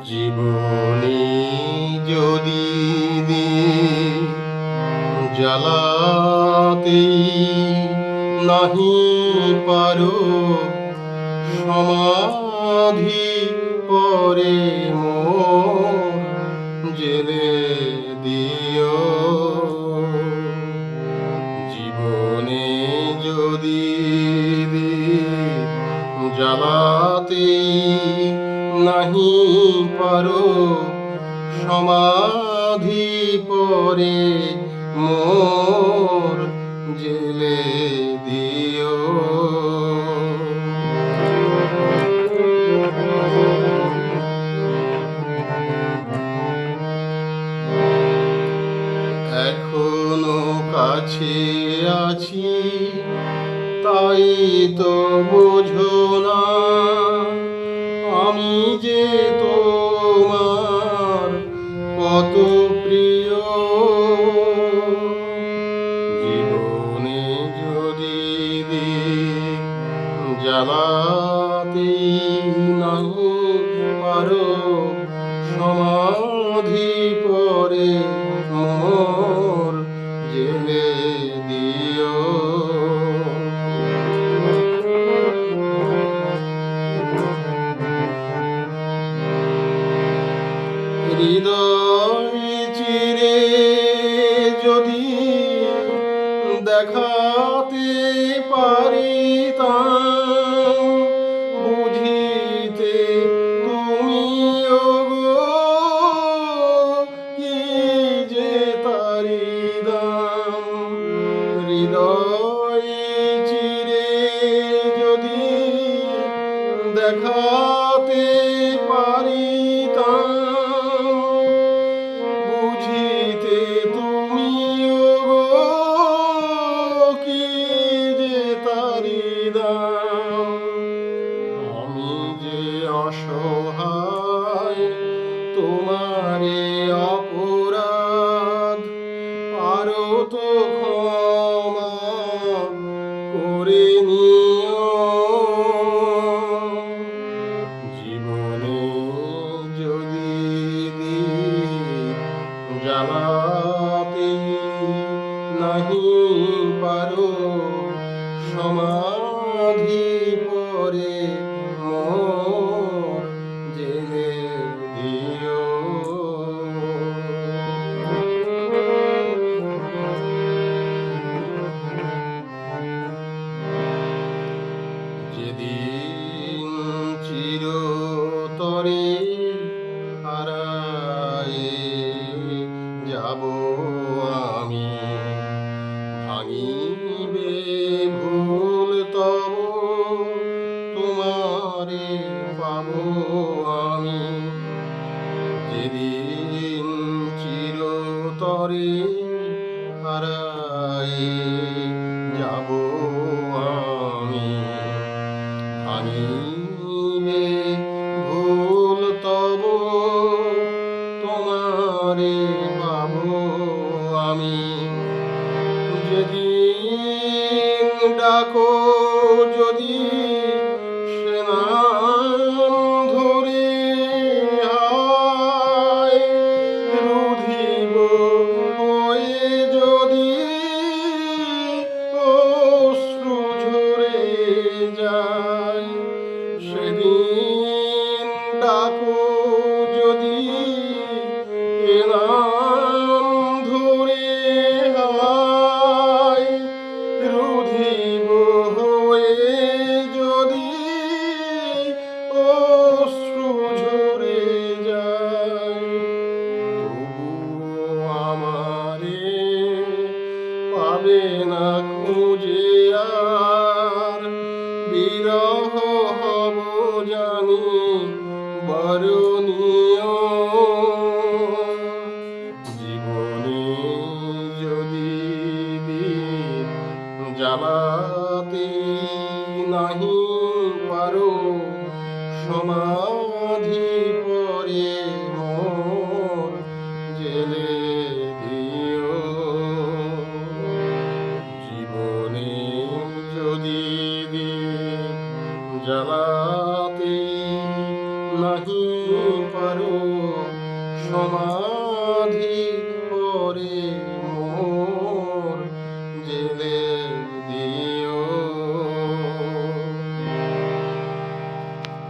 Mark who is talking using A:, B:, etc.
A: জীবনে যদি জ্বালাতেই নাহি পারো সমাধি পরে মোর জেলে দিও। জীবনে যদি জ্বালাতেই নাহি পারো সমাধি পরে মোর জেলে দিও। এখনো কাছে আছি তাই তো বোঝো না আমি যে তোমার কত প্রিয়। জীবনে যদি জ্বালাতেই নাহি পারো সমাধি পরে মোর জেলে দিও। হৃদয় চিরে যদি দেখাতে পারিতাম বুঝিতে তুমিও গো কি যে তারি দাম। হৃদয় চিরে যদি দেখাতে পারিতাম বুঝিতে তুমিও গো কি যে তারি দাম। আমি যে অসহায় তোমারে অপরাধ পারো তো ক্ষমা করে নিও। জীবনে যদি জ্বালাতেই নাহি পারো সমাধি পরে মোর জেলে দিও। যেদিন চিরতরে হারায়ে যাব আমি ভাঙিবে ভুল তব তোমারে পাবো আমি। যেদিন চিরতরে হারায়ে যাব আমি ভাঙিবে ভুল তব তোমারে পাবো আমি। যেদিন ডাকো যদি সে নাম ধরে হায় রুধিব হয়ে যদি অশ্রু ঝরে যায়। সেদিন ডাকো যদি এ নাম নাহি পারো সমাধি পরে